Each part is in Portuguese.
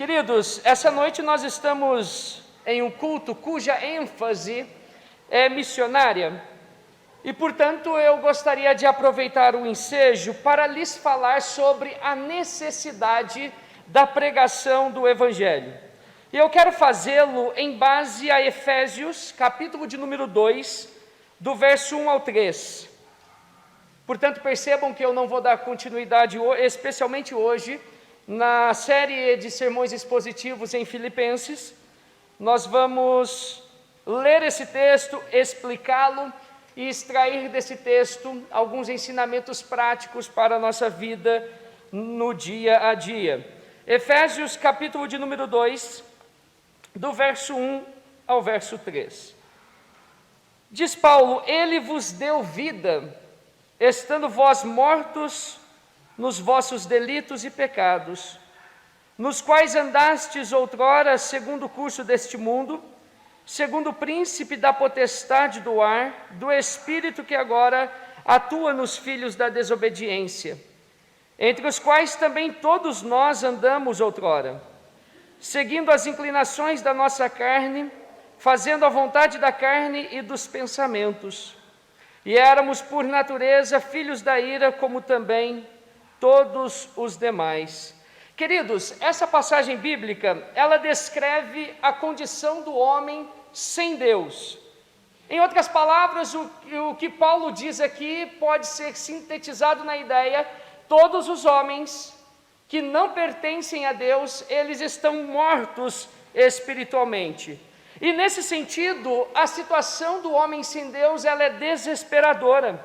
Queridos, essa noite nós estamos em um culto cuja ênfase é missionária e, portanto, eu gostaria de aproveitar o ensejo para lhes falar sobre a necessidade da pregação do Evangelho. E eu quero fazê-lo em base a Efésios, capítulo de número 2, do verso 1 ao 3. Portanto, percebam que eu não vou dar continuidade, especialmente hoje, na série de sermões expositivos em Filipenses. Nós vamos ler esse texto, explicá-lo e extrair desse texto alguns ensinamentos práticos para a nossa vida no dia a dia. Efésios, capítulo de número 2, do verso 1 ao verso 3. Diz Paulo: Ele vos deu vida, estando vós mortos nos vossos delitos e pecados, nos quais andastes outrora segundo o curso deste mundo, segundo o príncipe da potestade do ar, do espírito que agora atua nos filhos da desobediência, entre os quais também todos nós andamos outrora, seguindo as inclinações da nossa carne, fazendo a vontade da carne e dos pensamentos. E éramos por natureza filhos da ira, como também todos os demais. Queridos, essa passagem bíblica, ela descreve a condição do homem sem Deus. Em outras palavras, o que Paulo diz aqui pode ser sintetizado na ideia: todos os homens que não pertencem a Deus, eles estão mortos espiritualmente. E nesse sentido, a situação do homem sem Deus, ela é desesperadora,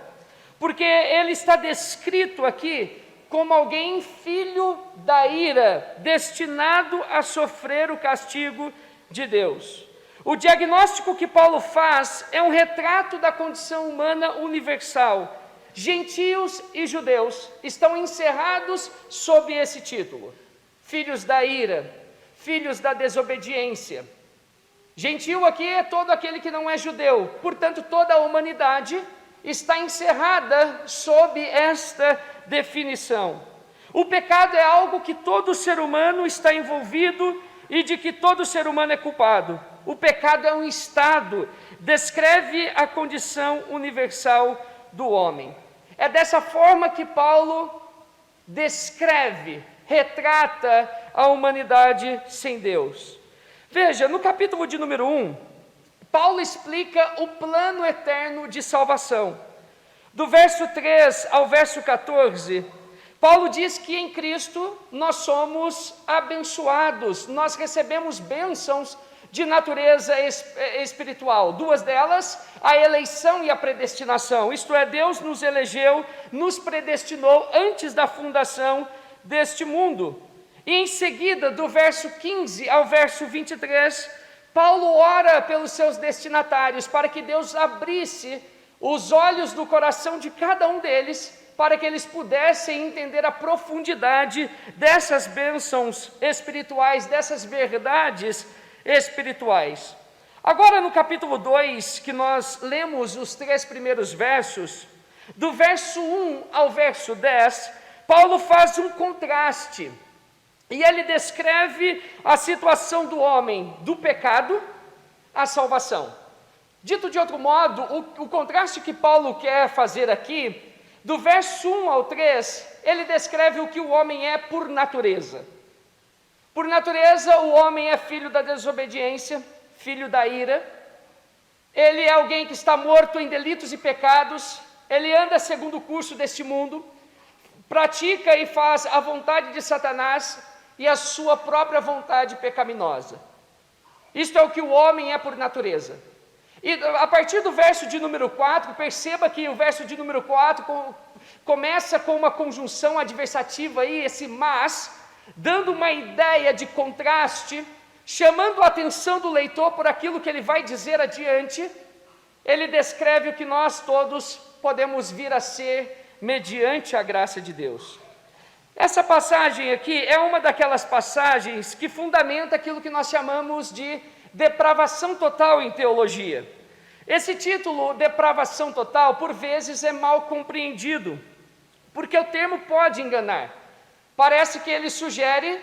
porque ele está descrito aqui como alguém filho da ira, destinado a sofrer o castigo de Deus. O diagnóstico que Paulo faz é um retrato da condição humana universal. Gentios e judeus estão encerrados sob esse título: filhos da ira, filhos da desobediência. Gentio aqui é todo aquele que não é judeu, portanto toda a humanidade está encerrada sob esta definição. O pecado é algo que todo ser humano está envolvido e de que todo ser humano é culpado. O pecado é um estado, descreve a condição universal do homem. É dessa forma que Paulo descreve, retrata a humanidade sem Deus. Veja, no capítulo de número 1, Paulo explica o plano eterno de salvação. Do verso 3 ao verso 14, Paulo diz que em Cristo nós somos abençoados, nós recebemos bênçãos de natureza espiritual. Duas delas, a eleição e a predestinação, isto é, Deus nos elegeu, nos predestinou antes da fundação deste mundo. E em seguida, do verso 15 ao verso 23, Paulo ora pelos seus destinatários, para que Deus abrisse os olhos do coração de cada um deles, para que eles pudessem entender a profundidade dessas bênçãos espirituais, dessas verdades espirituais. Agora, no capítulo 2, que nós lemos os 3 primeiros versos, do verso 1 ao verso 10, Paulo faz um contraste. E ele descreve a situação do homem do pecado à salvação. Dito de outro modo, o contraste que Paulo quer fazer aqui, do verso 1 ao 3, ele descreve o que o homem é por natureza. Por natureza, o homem é filho da desobediência, filho da ira. Ele é alguém que está morto em delitos e pecados. Ele anda segundo o curso deste mundo, pratica e faz a vontade de Satanás e a sua própria vontade pecaminosa. Isto é o que o homem é por natureza. E a partir do verso de número 4, perceba que o verso de número 4 começa com uma conjunção adversativa aí, esse mas, dando uma ideia de contraste, chamando a atenção do leitor por aquilo que ele vai dizer adiante. Ele descreve o que nós todos podemos vir a ser mediante a graça de Deus. Essa passagem aqui é uma daquelas passagens que fundamenta aquilo que nós chamamos de depravação total em teologia. Esse título, depravação total, por vezes é mal compreendido, porque o termo pode enganar. Parece que ele sugere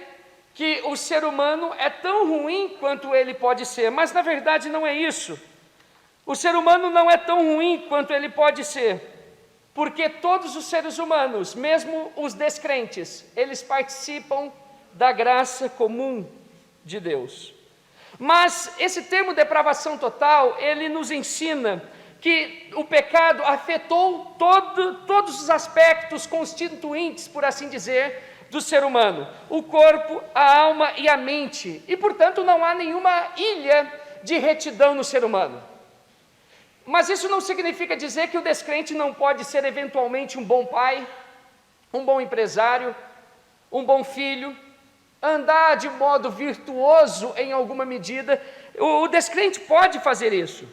que o ser humano é tão ruim quanto ele pode ser, mas na verdade não é isso. O ser humano não é tão ruim quanto ele pode ser, porque todos os seres humanos, mesmo os descrentes, eles participam da graça comum de Deus. Mas esse termo depravação total, ele nos ensina que o pecado afetou todos os aspectos constituintes, por assim dizer, do ser humano, o corpo, a alma e a mente, e portanto não há nenhuma ilha de retidão no ser humano. Mas isso não significa dizer que o descrente não pode ser eventualmente um bom pai, um bom empresário, um bom filho, andar de modo virtuoso em alguma medida. O descrente pode fazer isso.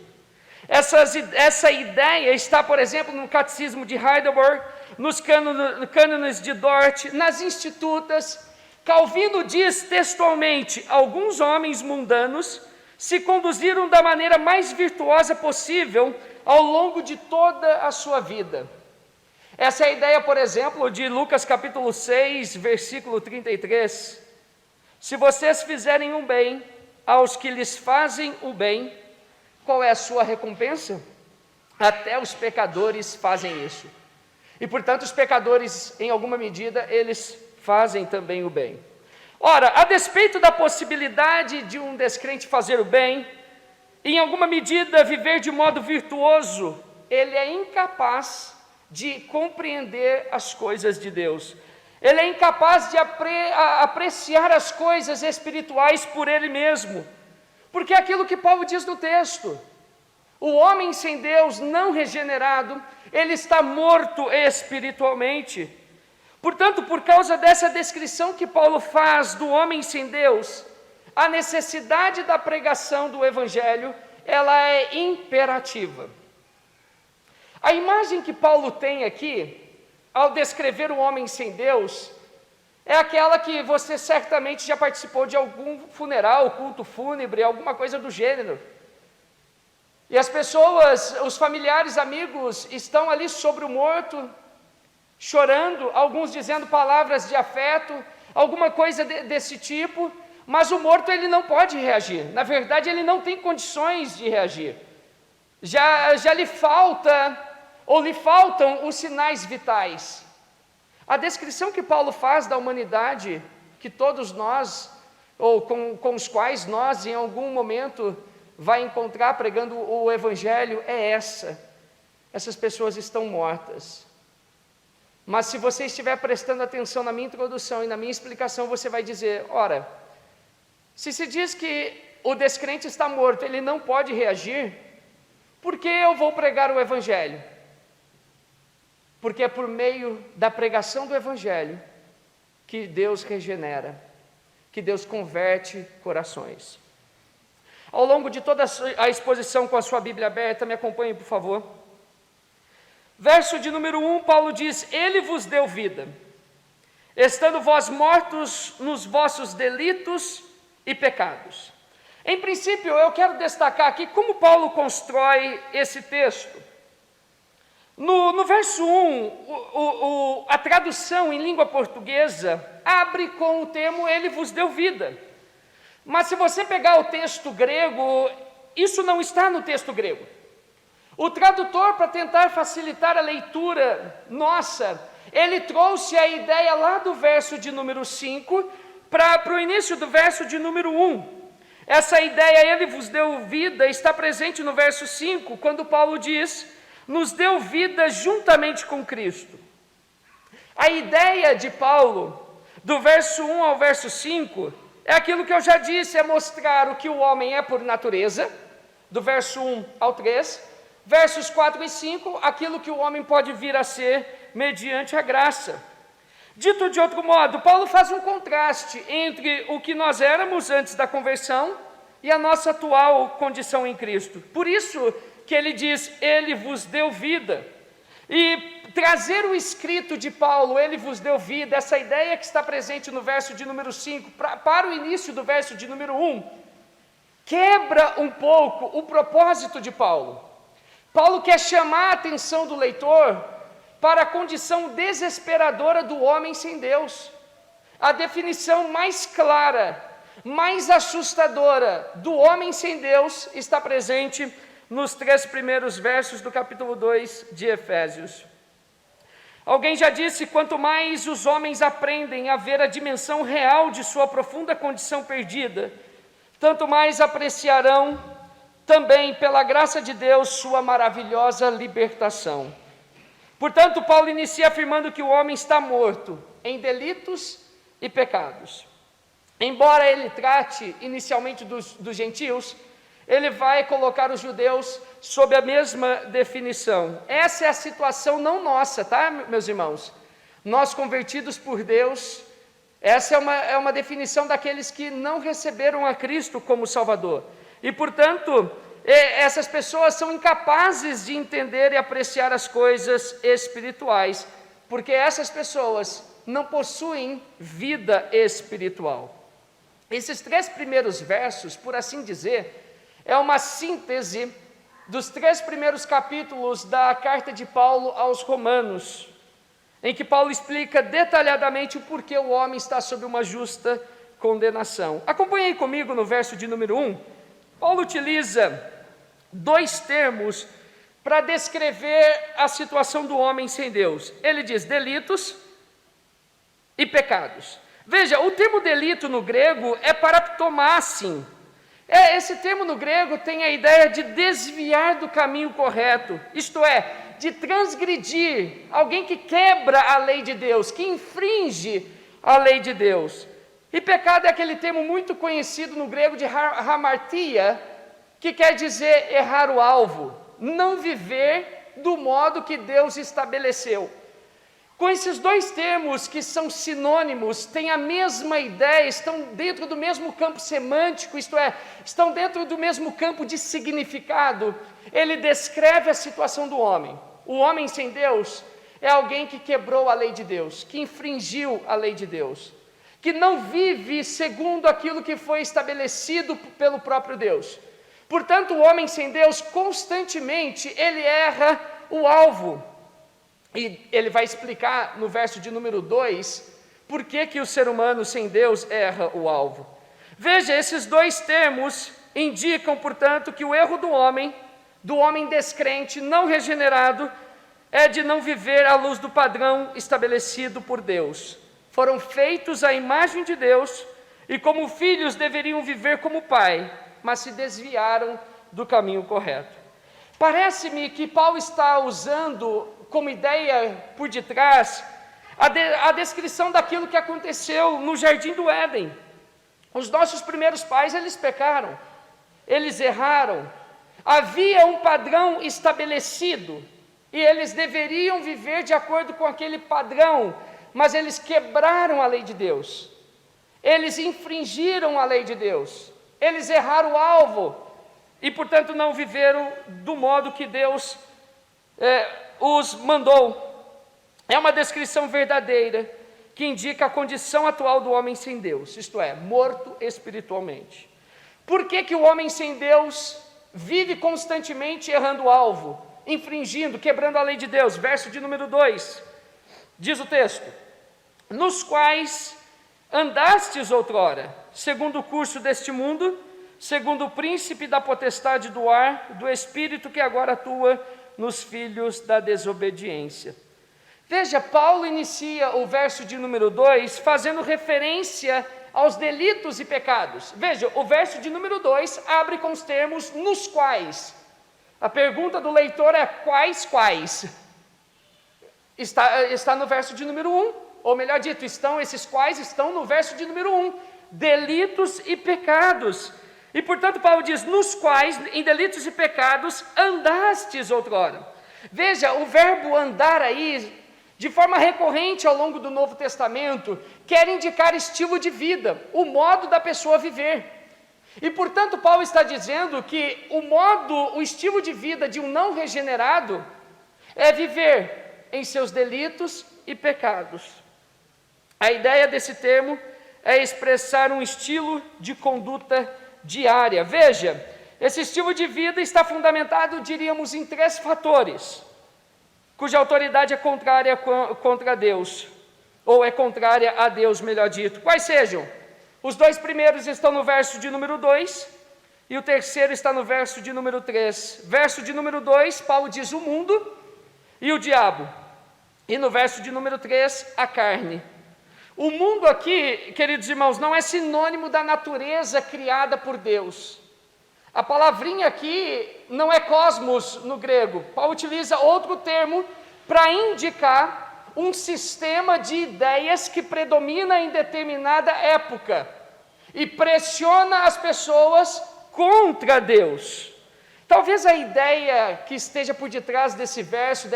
Essa ideia está, por exemplo, no Catecismo de Heidelberg, nos cânones de Dort, nas Institutas. Calvino diz textualmente: alguns homens mundanos se conduziram da maneira mais virtuosa possível ao longo de toda a sua vida. Essa é a ideia, por exemplo, de Lucas capítulo 6, versículo 33. Se vocês fizerem um bem aos que lhes fazem o bem, qual é a sua recompensa? Até os pecadores fazem isso. E, portanto, os pecadores, em alguma medida, eles fazem também o bem. Ora, a despeito da possibilidade de um descrente fazer o bem, em alguma medida viver de modo virtuoso, ele é incapaz de compreender as coisas de Deus. Ele é incapaz de apreciar as coisas espirituais por ele mesmo. Porque é aquilo que Paulo diz no texto: o homem sem Deus, não regenerado, ele está morto espiritualmente. Portanto, por causa dessa descrição que Paulo faz do homem sem Deus, a necessidade da pregação do Evangelho, ela é imperativa. A imagem que Paulo tem aqui, ao descrever o homem sem Deus, é aquela que você certamente já participou de algum funeral, culto fúnebre, alguma coisa do gênero. E as pessoas, os familiares, amigos, estão ali sobre o morto, chorando, alguns dizendo palavras de afeto, alguma coisa desse tipo, mas o morto ele não pode reagir. Na verdade, ele não tem condições de reagir. Já lhe falta, ou lhe faltam os sinais vitais. A descrição que Paulo faz da humanidade, que todos nós, ou com os quais nós em algum momento vai encontrar pregando o Evangelho, é essa. Essas pessoas estão mortas. Mas se você estiver prestando atenção na minha introdução e na minha explicação, você vai dizer: ora, se diz que o descrente está morto, ele não pode reagir, por que eu vou pregar o Evangelho? Porque é por meio da pregação do Evangelho que Deus regenera, que Deus converte corações. Ao longo de toda a exposição, com a sua Bíblia aberta, me acompanhe, por favor. Verso de número 1, Paulo diz: Ele vos deu vida, estando vós mortos nos vossos delitos e pecados. Em princípio, eu quero destacar aqui como Paulo constrói esse texto. No verso 1, a tradução em língua portuguesa abre com o termo Ele vos deu vida. Mas se você pegar o texto grego, isso não está no texto grego. O tradutor, para tentar facilitar a leitura nossa, ele trouxe a ideia lá do verso de número 5 para o início do verso de número 1. Essa ideia, Ele vos deu vida, está presente no verso 5, quando Paulo diz: nos deu vida juntamente com Cristo. A ideia de Paulo, do verso 1 ao verso 5, é aquilo que eu já disse, é mostrar o que o homem é por natureza, do verso 1 ao 3, versos 4 e 5, aquilo que o homem pode vir a ser mediante a graça. Dito de outro modo, Paulo faz um contraste entre o que nós éramos antes da conversão e a nossa atual condição em Cristo. Por isso que ele diz: Ele vos deu vida. E trazer o escrito de Paulo, Ele vos deu vida, essa ideia que está presente no verso de número 5, para o início do verso de número 1, quebra um pouco o propósito de Paulo. Paulo quer chamar a atenção do leitor para a condição desesperadora do homem sem Deus. a definição mais clara, mais assustadora do homem sem Deus está presente nos 3 primeiros versos do capítulo 2 de Efésios. Alguém já disse: quanto mais os homens aprendem a ver a dimensão real de sua profunda condição perdida, tanto mais apreciarão também, pela graça de Deus, sua maravilhosa libertação. Portanto, Paulo inicia afirmando que o homem está morto em delitos e pecados. Embora ele trate inicialmente dos gentios, ele vai colocar os judeus sob a mesma definição. Essa é a situação não nossa, tá, meus irmãos? Nós convertidos por Deus, essa é uma definição daqueles que não receberam a Cristo como Salvador. E, portanto, essas pessoas são incapazes de entender e apreciar as coisas espirituais, porque essas pessoas não possuem vida espiritual. Esses 3 primeiros versos, por assim dizer, é uma síntese dos 3 primeiros capítulos da carta de Paulo aos Romanos, em que Paulo explica detalhadamente o porquê o homem está sob uma justa condenação. Acompanhe comigo no verso de número 1. Paulo utiliza 2 termos para descrever a situação do homem sem Deus. Ele diz delitos e pecados. Veja, o termo delito no grego é paraptomásin. Esse termo no grego tem a ideia de desviar do caminho correto, isto é, de transgredir, alguém que quebra a lei de Deus, que infringe a lei de Deus. E pecado é aquele termo muito conhecido no grego de hamartia, que quer dizer errar o alvo, não viver do modo que Deus estabeleceu. Com esses 2 termos que são sinônimos, têm a mesma ideia, estão dentro do mesmo campo semântico, isto é, estão dentro do mesmo campo de significado, ele descreve a situação do homem. O homem sem Deus é alguém que quebrou a lei de Deus, que infringiu a lei de Deus, que não vive segundo aquilo que foi estabelecido pelo próprio Deus. Portanto, o homem sem Deus, constantemente, ele erra o alvo. E ele vai explicar no verso de número 2, por que o ser humano sem Deus erra o alvo. Veja, esses 2 termos indicam, portanto, que o erro do homem descrente, não regenerado, é de não viver à luz do padrão estabelecido por Deus. Foram feitos à imagem de Deus, e como filhos deveriam viver como pai, mas se desviaram do caminho correto. Parece-me que Paulo está usando como ideia por detrás a descrição daquilo que aconteceu no Jardim do Éden. Os nossos primeiros pais, eles pecaram, eles erraram, havia um padrão estabelecido, e eles deveriam viver de acordo com aquele padrão, mas eles quebraram a lei de Deus, eles infringiram a lei de Deus, eles erraram o alvo, e portanto não viveram do modo que Deus os mandou. É uma descrição verdadeira que indica a condição atual do homem sem Deus, isto é, morto espiritualmente. Por que o homem sem Deus vive constantemente errando o alvo, infringindo, quebrando a lei de Deus? Verso de número 2, diz o texto: nos quais andastes outrora, segundo o curso deste mundo, segundo o príncipe da potestade do ar, do espírito que agora atua nos filhos da desobediência. Veja, Paulo inicia o verso de número 2 fazendo referência aos delitos e pecados. Veja, o verso de número 2 abre com os termos nos quais. A pergunta do leitor é quais? Está no verso de número 1, ou melhor dito, esses quais estão no verso de número 1, delitos e pecados. E portanto Paulo diz, nos quais, em delitos e pecados, andastes outrora. Veja, o verbo andar aí, de forma recorrente ao longo do Novo Testamento, quer indicar estilo de vida, o modo da pessoa viver. E portanto Paulo está dizendo que o estilo de vida de um não regenerado é viver em seus delitos e pecados. A ideia desse termo é expressar um estilo de conduta diária. Veja, esse estilo de vida está fundamentado, diríamos, em 3 fatores, cuja autoridade é contrária contra Deus. ou é contrária a Deus, melhor dito. Quais sejam? Os dois primeiros estão no verso de número 2, e o terceiro está no verso de número 3. Verso de número 2, Paulo diz o mundo e o diabo. E no verso de número 3, a carne. O mundo aqui, queridos irmãos, não é sinônimo da natureza criada por Deus. A palavrinha aqui não é cosmos no grego. Paulo utiliza outro termo para indicar um sistema de ideias que predomina em determinada época e pressiona as pessoas contra Deus. Talvez a ideia que esteja por detrás desse verso,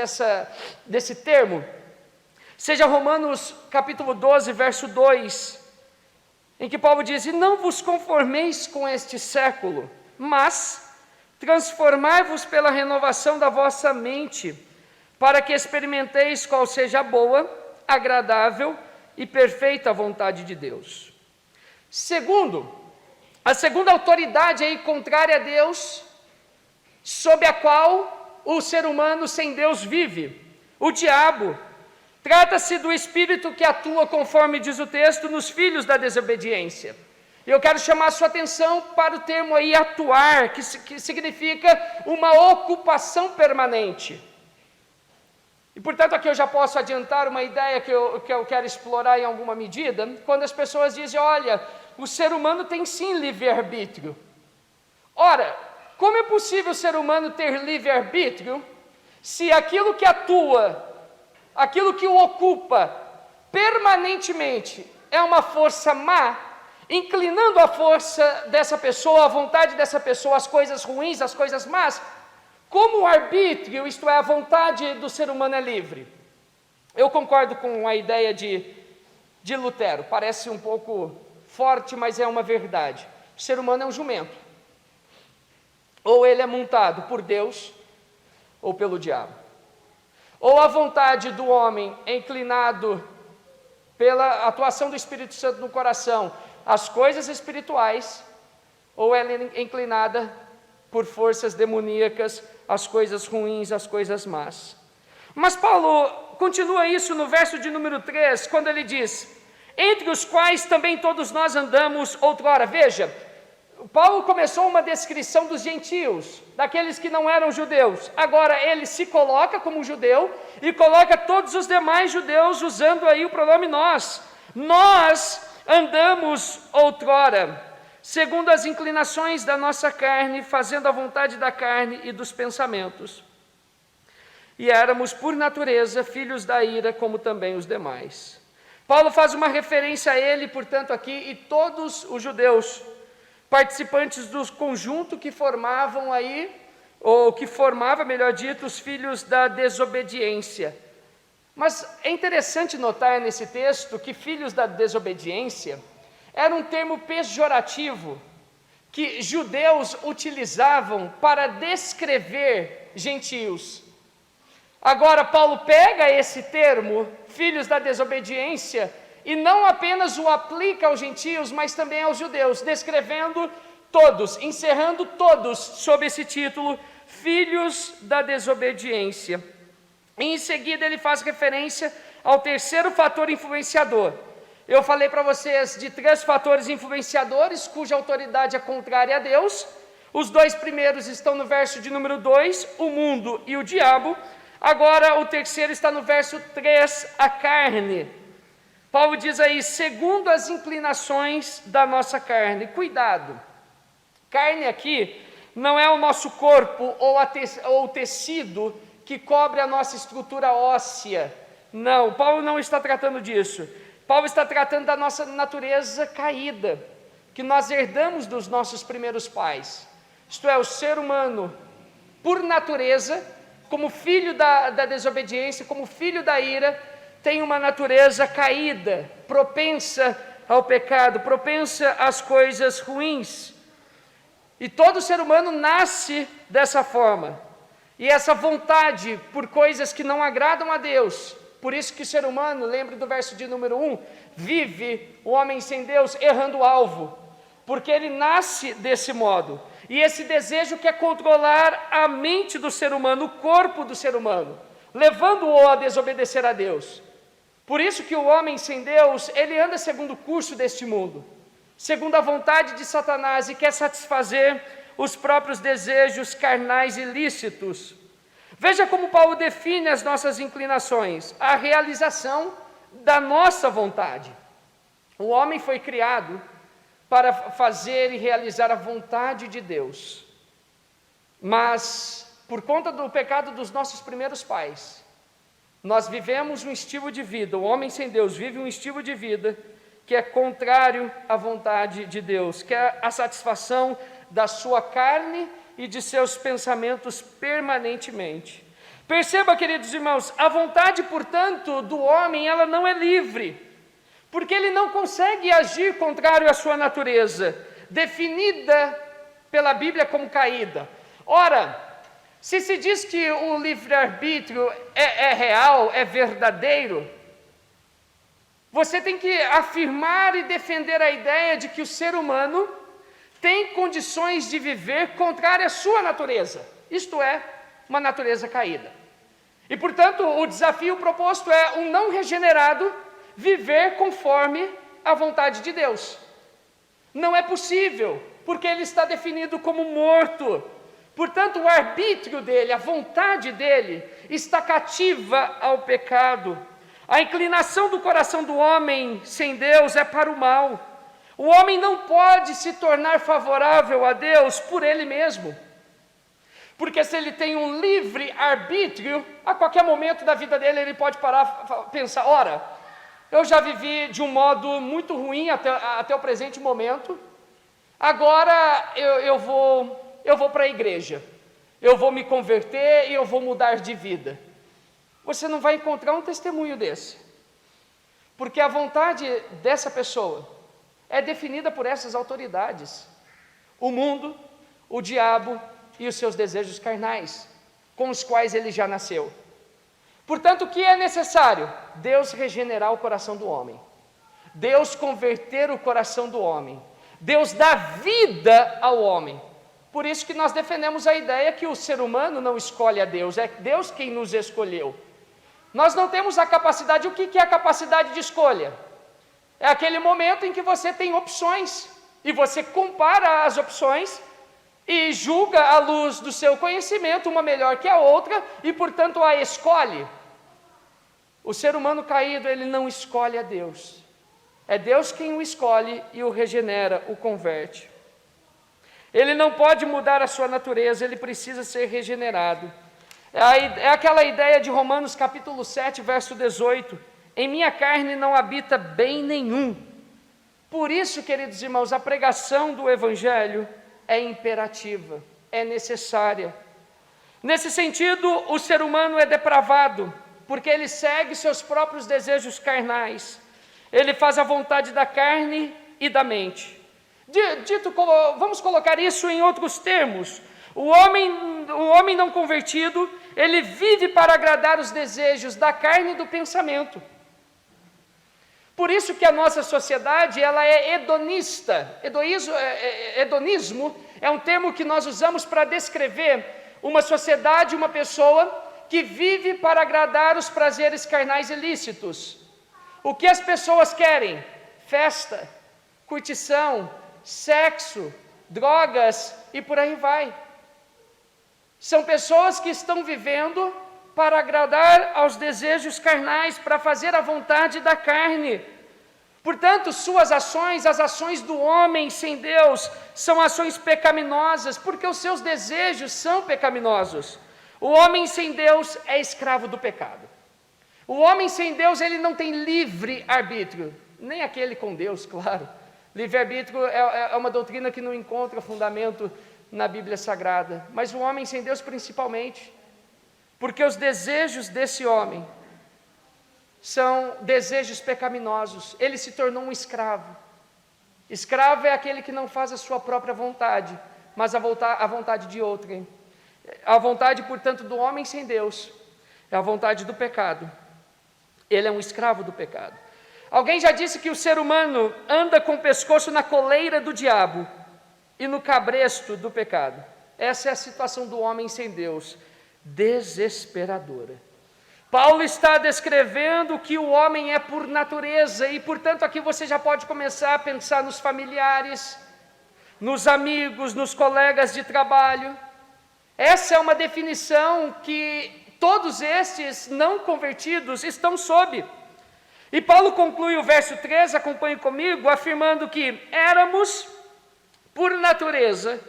desse termo, seja Romanos capítulo 12, verso 2, em que Paulo diz: e não vos conformeis com este século, mas transformai-vos pela renovação da vossa mente, para que experimenteis qual seja a boa, agradável e perfeita vontade de Deus. A segunda autoridade aí contrária a Deus, sob a qual o ser humano sem Deus vive, o diabo. Trata-se do espírito que atua, conforme diz o texto, nos filhos da desobediência. E eu quero chamar a sua atenção para o termo aí atuar, que significa uma ocupação permanente. E portanto aqui eu já posso adiantar uma ideia que eu quero explorar em alguma medida, quando as pessoas dizem: olha, o ser humano tem sim livre-arbítrio. Ora, como é possível o ser humano ter livre-arbítrio se aquilo que atua, aquilo que o ocupa permanentemente é uma força má, inclinando a força dessa pessoa, a vontade dessa pessoa, as coisas ruins, as coisas más? Como o arbítrio, isto é, a vontade do ser humano é livre? Eu concordo com a ideia de Lutero, parece um pouco forte, mas é uma verdade. O ser humano é um jumento. Ou ele é montado por Deus, ou pelo diabo. Ou a vontade do homem é inclinado pela atuação do Espírito Santo no coração às coisas espirituais, ou ela é inclinada por forças demoníacas às coisas ruins, às coisas más. Mas Paulo continua isso no verso de número 3, quando ele diz: entre os quais também todos nós andamos outrora. Veja, Paulo começou uma descrição dos gentios, daqueles que não eram judeus. Agora ele se coloca como judeu e coloca todos os demais judeus, usando aí o pronome nós. Nós andamos outrora, segundo as inclinações da nossa carne, fazendo a vontade da carne e dos pensamentos. E éramos, por natureza, filhos da ira, como também os demais. Paulo faz uma referência a ele, portanto, aqui, e todos os judeus, participantes do conjunto que formavam aí, ou que formava, melhor dito, os filhos da desobediência. Mas é interessante notar nesse texto que filhos da desobediência era um termo pejorativo que judeus utilizavam para descrever gentios. Agora Paulo pega esse termo, filhos da desobediência, e não apenas o aplica aos gentios, mas também aos judeus, descrevendo todos, encerrando todos sob esse título, filhos da desobediência. E em seguida ele faz referência ao terceiro fator influenciador. Eu falei para vocês de 3 fatores influenciadores, cuja autoridade é contrária a Deus. Os 2 primeiros estão no verso de número 2, o mundo e o diabo. Agora o terceiro está no verso 3, a carne. Paulo diz aí, segundo as inclinações da nossa carne. Cuidado, carne aqui não é o nosso corpo ou o tecido que cobre a nossa estrutura óssea. Não, Paulo não está tratando disso. Paulo está tratando da nossa natureza caída, que nós herdamos dos nossos primeiros pais. Isto é, o ser humano, por natureza, como filho da desobediência, como filho da ira, tem uma natureza caída, propensa ao pecado, propensa às coisas ruins. E todo ser humano nasce dessa forma. E essa vontade por coisas que não agradam a Deus, por isso que o ser humano, lembre do verso de número 1, vive o homem sem Deus errando o alvo, porque ele nasce desse modo. E esse desejo quer controlar a mente do ser humano, o corpo do ser humano, levando-o a desobedecer a Deus. Por isso que o homem sem Deus, ele anda segundo o curso deste mundo, segundo a vontade de Satanás, e quer satisfazer os próprios desejos carnais ilícitos. Veja como Paulo define as nossas inclinações: a realização da nossa vontade. O homem foi criado para fazer e realizar a vontade de Deus, mas por conta do pecado dos nossos primeiros pais, nós vivemos um estilo de vida, o homem sem Deus vive um estilo de vida que é contrário à vontade de Deus, que é a satisfação da sua carne e de seus pensamentos permanentemente. Perceba, queridos irmãos, a vontade, portanto, do homem, ela não é livre, porque ele não consegue agir contrário à sua natureza, definida pela Bíblia como caída. Ora, se diz que o livre-arbítrio é real, é verdadeiro, você tem que afirmar e defender a ideia de que o ser humano tem condições de viver contrária à sua natureza, isto é, uma natureza caída. E, portanto, o desafio proposto é um não regenerado viver conforme a vontade de Deus. Não é possível, porque ele está definido como morto. Portanto, o arbítrio dele, a vontade dele, está cativa ao pecado. A inclinação do coração do homem sem Deus é para o mal. O homem não pode se tornar favorável a Deus por ele mesmo. Porque se ele tem um livre arbítrio, a qualquer momento da vida dele ele pode parar e pensar: ora, eu já vivi de um modo muito ruim até o presente momento, agora eu vou para a igreja, eu vou me converter e eu vou mudar de vida. Você não vai encontrar um testemunho desse, porque a vontade dessa pessoa é definida por essas autoridades: o mundo, o diabo e os seus desejos carnais, com os quais ele já nasceu. Portanto, o que é necessário? Deus regenerar o coração do homem, Deus converter o coração do homem, Deus dá vida ao homem. Por isso que nós defendemos a ideia que o ser humano não escolhe a Deus, é Deus quem nos escolheu. Nós não temos a capacidade. O que é a capacidade de escolha? É aquele momento em que você tem opções, e você compara as opções, e julga à luz do seu conhecimento uma melhor que a outra, e portanto a escolhe. O ser humano caído, ele não escolhe a Deus, é Deus quem o escolhe e o regenera, o converte. Ele não pode mudar a sua natureza, ele precisa ser regenerado. É aquela ideia de Romanos capítulo 7, verso 18: em minha carne não habita bem nenhum. Por isso, queridos irmãos, a pregação do Evangelho é imperativa, é necessária. Nesse sentido, o ser humano é depravado, porque ele segue seus próprios desejos carnais, ele faz a vontade da carne e da mente. Vamos colocar isso em outros termos: o homem não convertido, ele vive para agradar os desejos da carne e do pensamento. Por isso que a nossa sociedade, ela é hedonista. Hedonismo é um termo que nós usamos para descrever uma sociedade, uma pessoa que vive para agradar os prazeres carnais ilícitos. O que as pessoas querem? Festa, curtição, sexo, drogas e por aí vai. São pessoas que estão vivendo para agradar aos desejos carnais, para fazer a vontade da carne. Portanto, suas ações, as ações do homem sem Deus, são ações pecaminosas, porque os seus desejos são pecaminosos. O homem sem Deus é escravo do pecado. O homem sem Deus, ele não tem livre arbítrio, nem aquele com Deus, claro. Livre-arbítrio é uma doutrina que não encontra fundamento na Bíblia Sagrada, mas o homem sem Deus principalmente, porque os desejos desse homem são desejos pecaminosos. Ele se tornou um escravo. Escravo é aquele que não faz a sua própria vontade, mas a vontade de outrem. A vontade, portanto, do homem sem Deus é a vontade do pecado. Ele é um escravo do pecado. Alguém já disse que o ser humano anda com o pescoço na coleira do diabo e no cabresto do pecado. Essa é a situação do homem sem Deus, desesperadora. Paulo está descrevendo que o homem é por natureza, e portanto aqui você já pode começar a pensar nos familiares, nos amigos, nos colegas de trabalho. Essa é uma definição que todos estes não convertidos estão sob. E Paulo conclui o verso 3, acompanhe comigo, afirmando que éramos, por natureza,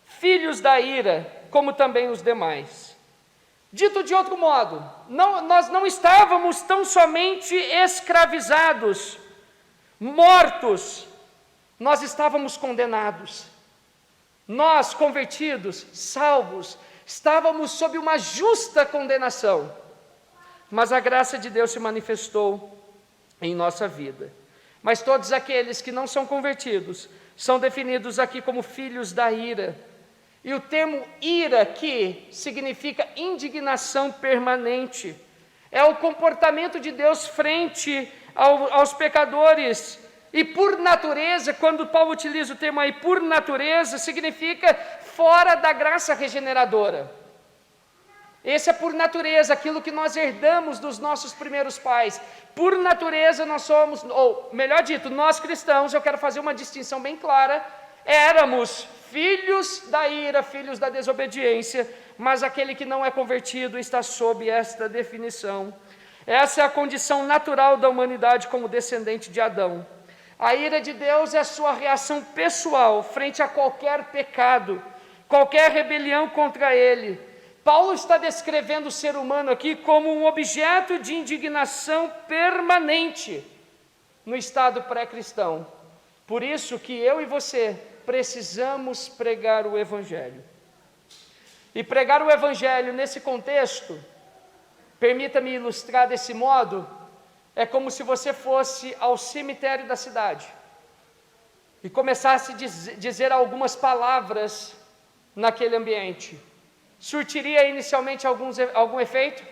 filhos da ira, como também os demais. Dito de outro modo, nós não estávamos tão somente escravizados, mortos, nós estávamos condenados. Nós, convertidos, salvos, estávamos sob uma justa condenação, mas a graça de Deus se manifestou em nossa vida. Mas todos aqueles que não são convertidos são definidos aqui como filhos da ira. E o termo ira aqui significa indignação permanente. É o comportamento de Deus frente aos pecadores. E por natureza, quando Paulo utiliza o termo aí, por natureza, significa fora da graça regeneradora. Esse é por natureza, aquilo que nós herdamos dos nossos primeiros pais. Por natureza nós somos, ou melhor dito, nós cristãos, eu quero fazer uma distinção bem clara, éramos filhos da ira, filhos da desobediência, mas aquele que não é convertido está sob esta definição. Essa é a condição natural da humanidade como descendente de Adão. A ira de Deus é a sua reação pessoal frente a qualquer pecado, qualquer rebelião contra ele. Paulo está descrevendo o ser humano aqui como um objeto de indignação permanente no estado pré-cristão. Por isso que eu e você precisamos pregar o Evangelho. E pregar o Evangelho nesse contexto, permita-me ilustrar desse modo, é como se você fosse ao cemitério da cidade e começasse a dizer algumas palavras naquele ambiente. Surtiria inicialmente algum efeito?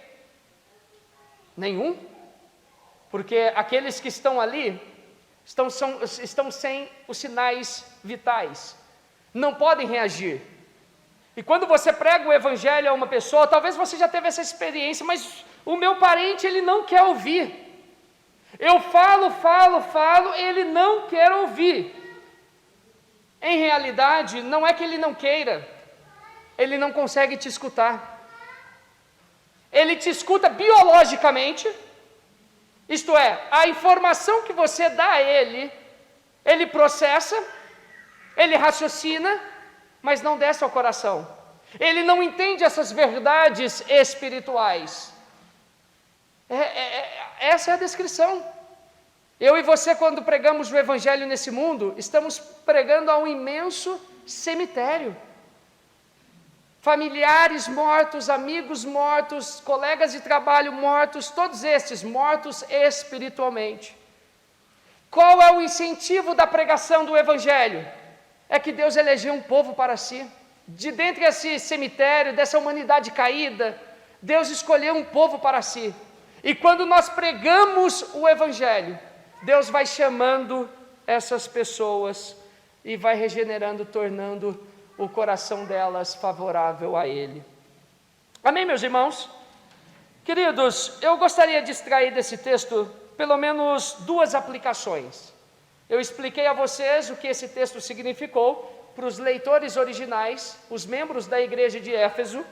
Nenhum, porque aqueles que estão ali estão sem os sinais vitais, não podem reagir. E quando você prega o Evangelho a uma pessoa, talvez você já teve essa experiência, mas o meu parente ele não quer ouvir. Eu falo, ele não quer ouvir. Em realidade, não é que ele não queira, ele não consegue te escutar. Ele te escuta biologicamente, isto é, a informação que você dá a ele, ele processa, ele raciocina, mas não desce ao coração. Ele não entende essas verdades espirituais. Essa é a descrição. Eu e você, quando pregamos o Evangelho nesse mundo, estamos pregando a um imenso cemitério. Familiares mortos, amigos mortos, colegas de trabalho mortos, todos estes mortos espiritualmente. Qual é o incentivo da pregação do Evangelho? É que Deus elegeu um povo para si. De dentro desse cemitério, dessa humanidade caída, Deus escolheu um povo para si. E quando nós pregamos o Evangelho, Deus vai chamando essas pessoas e vai regenerando, tornando o coração delas favorável a Ele. Amém, meus irmãos? Queridos, eu gostaria de extrair desse texto pelo menos duas aplicações. Eu expliquei a vocês o que esse texto significou para os leitores originais, os membros da igreja de Éfeso,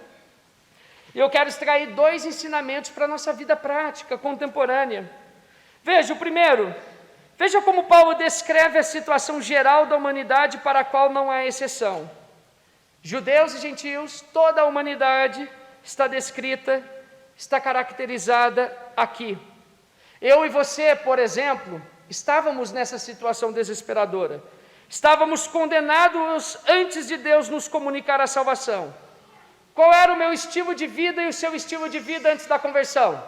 e eu quero extrair dois ensinamentos para a nossa vida prática, contemporânea. Veja, o primeiro, veja como Paulo descreve a situação geral da humanidade para a qual não há exceção. Judeus e gentios, toda a humanidade está descrita, está caracterizada aqui. Eu e você, por exemplo, estávamos nessa situação desesperadora. Estávamos condenados antes de Deus nos comunicar a salvação. Qual era o meu estilo de vida e o seu estilo de vida antes da conversão?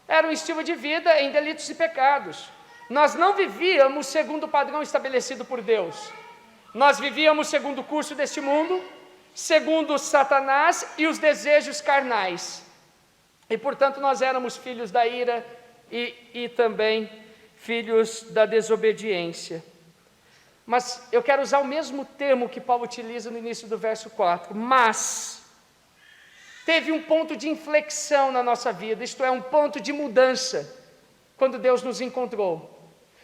Era um estilo de vida em delitos e pecados. Nós não vivíamos segundo o padrão estabelecido por Deus. Nós vivíamos segundo o curso deste mundo, segundo Satanás e os desejos carnais. E, portanto, nós éramos filhos da ira e também filhos da desobediência. Mas eu quero usar o mesmo termo que Paulo utiliza no início do verso 4. Mas, teve um ponto de inflexão na nossa vida, isto é, um ponto de mudança, quando Deus nos encontrou.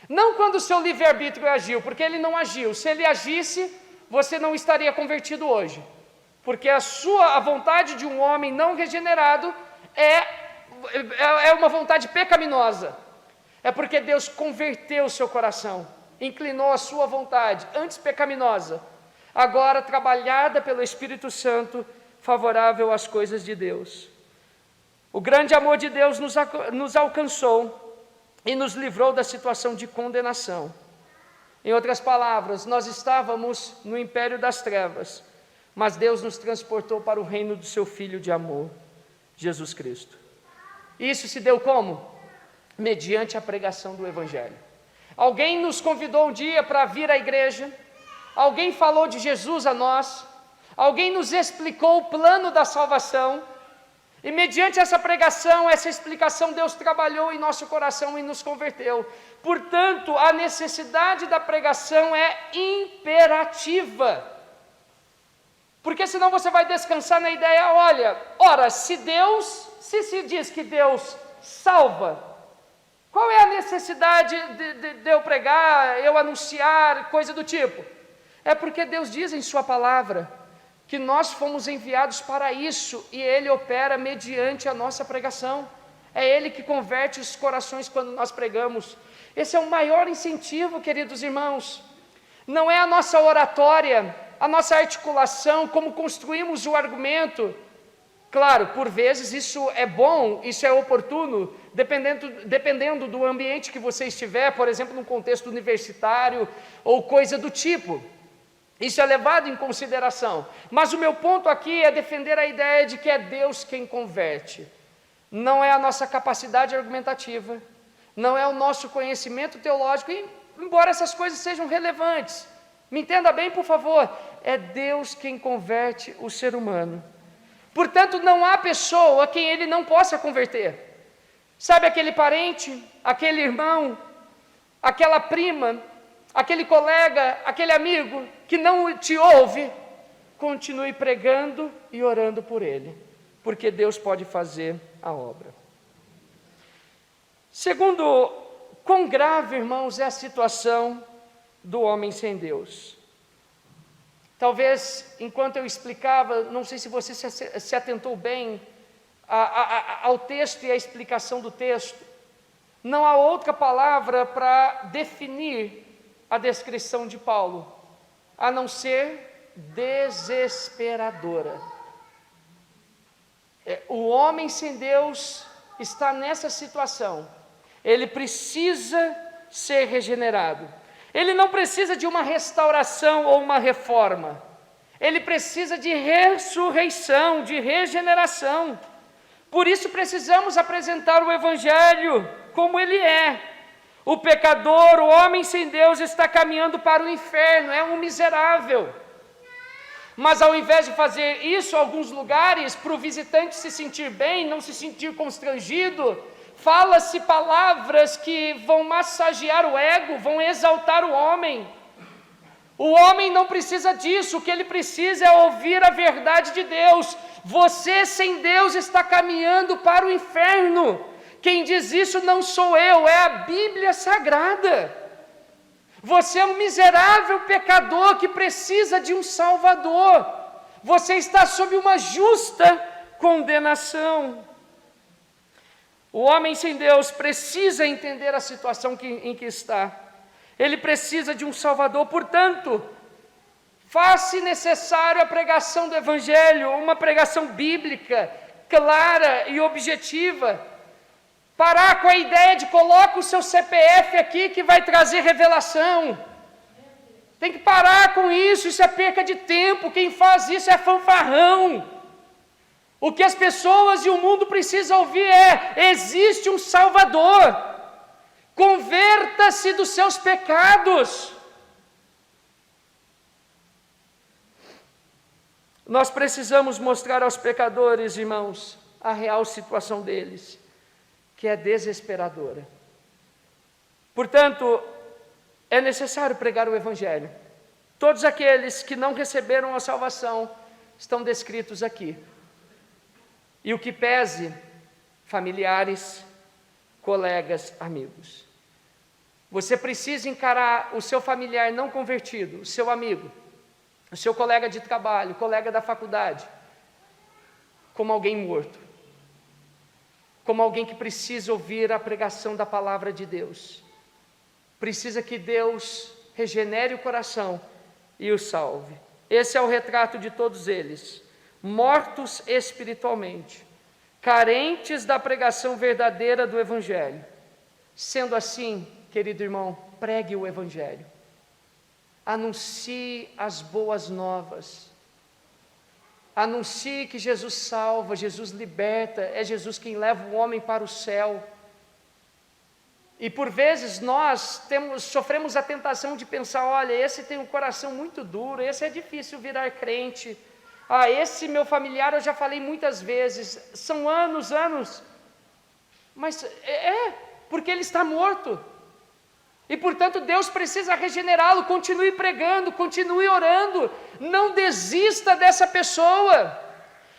Não quando o seu livre-arbítrio agiu, porque ele não agiu. Se ele agisse, você não estaria convertido hoje. Porque a vontade de um homem não regenerado é uma vontade pecaminosa. É porque Deus converteu o seu coração, inclinou a sua vontade, antes pecaminosa, agora trabalhada pelo Espírito Santo, favorável às coisas de Deus. O grande amor de Deus nos alcançou e nos livrou da situação de condenação. Em outras palavras, nós estávamos no império das trevas, mas Deus nos transportou para o reino do seu Filho de amor, Jesus Cristo. Isso se deu como? Mediante a pregação do Evangelho. Alguém nos convidou um dia para vir à igreja, alguém falou de Jesus a nós, alguém nos explicou o plano da salvação, e mediante essa pregação, essa explicação, Deus trabalhou em nosso coração e nos converteu. Portanto, a necessidade da pregação é imperativa. Porque senão você vai descansar na ideia, ora, se se diz que Deus salva, qual é a necessidade de eu pregar, eu anunciar, coisa do tipo? É porque Deus diz em sua palavra que nós fomos enviados para isso, e Ele opera mediante a nossa pregação. É Ele que converte os corações quando nós pregamos. Esse é o maior incentivo, queridos irmãos. Não é a nossa oratória, a nossa articulação, como construímos o argumento. Claro, por vezes isso é bom, isso é oportuno, dependendo do ambiente que você estiver, por exemplo, num contexto universitário ou coisa do tipo. Isso é levado em consideração. Mas o meu ponto aqui é defender a ideia de que é Deus quem converte. Não é a nossa capacidade argumentativa, não é o nosso conhecimento teológico, embora essas coisas sejam relevantes. Me entenda bem, por favor. É Deus quem converte o ser humano. Portanto, não há pessoa a quem Ele não possa converter. Sabe aquele parente, aquele irmão, aquela prima, aquele colega, aquele amigo que não te ouve, continue pregando e orando por ele, porque Deus pode fazer a obra. Segundo, quão grave, irmãos, é a situação do homem sem Deus. Talvez, enquanto eu explicava, não sei se você se atentou bem ao texto e à explicação do texto, não há outra palavra para definir a descrição de Paulo, a não ser desesperadora. O homem sem Deus está nessa situação, ele precisa ser regenerado, ele não precisa de uma restauração ou uma reforma, ele precisa de ressurreição, de regeneração. Por isso precisamos apresentar o Evangelho como ele é. O pecador, o homem sem Deus, está caminhando para o inferno, é um miserável. Mas ao invés de fazer isso, alguns lugares, para o visitante se sentir bem, não se sentir constrangido, fala-se palavras que vão massagear o ego, vão exaltar o homem. O homem não precisa disso, o que ele precisa é ouvir a verdade de Deus. Você sem Deus está caminhando para o inferno. Quem diz isso não sou eu, é a Bíblia Sagrada. Você é um miserável pecador que precisa de um Salvador. Você está sob uma justa condenação. O homem sem Deus precisa entender a situação em que está. Ele precisa de um Salvador, portanto, faz-se necessário a pregação do Evangelho, uma pregação bíblica, clara e objetiva. Parar com a ideia de coloca o seu CPF aqui que vai trazer revelação. Tem que parar com isso é perca de tempo, quem faz isso é fanfarrão. O que as pessoas e o mundo precisam ouvir existe um Salvador, converta-se dos seus pecados. Nós precisamos mostrar aos pecadores, irmãos, a real situação deles, que é desesperadora. Portanto, é necessário pregar o Evangelho. Todos aqueles que não receberam a salvação estão descritos aqui. E o que pese, familiares, colegas, amigos. Você precisa encarar o seu familiar não convertido, o seu amigo, o seu colega de trabalho, colega da faculdade, como alguém morto, como alguém que precisa ouvir a pregação da palavra de Deus. Precisa que Deus regenere o coração e o salve. Esse é o retrato de todos eles, mortos espiritualmente, carentes da pregação verdadeira do Evangelho. Sendo assim, querido irmão, pregue o Evangelho, anuncie as boas novas, anuncie que Jesus salva, Jesus liberta, é Jesus quem leva o homem para o céu. E por vezes nós sofremos a tentação de pensar, olha, esse tem um coração muito duro, esse é difícil virar crente, esse meu familiar eu já falei muitas vezes, são anos, mas porque ele está morto, e portanto Deus precisa regenerá-lo. Continue pregando, continue orando, não desista dessa pessoa,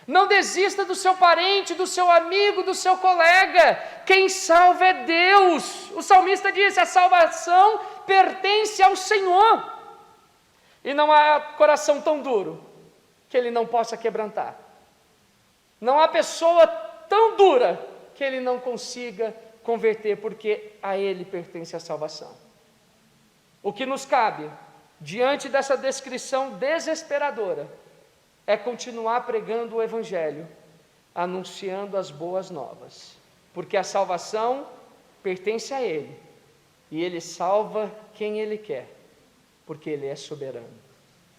não desista do seu parente, do seu amigo, do seu colega. Quem salva é Deus. O salmista disse, a salvação pertence ao Senhor, e não há coração tão duro que ele não possa quebrantar, não há pessoa tão dura que ele não consiga converter, porque a ele pertence a salvação. O que nos cabe, diante dessa descrição desesperadora, é continuar pregando o Evangelho, anunciando as boas novas, porque a salvação pertence a Ele, e Ele salva quem Ele quer, porque Ele é soberano.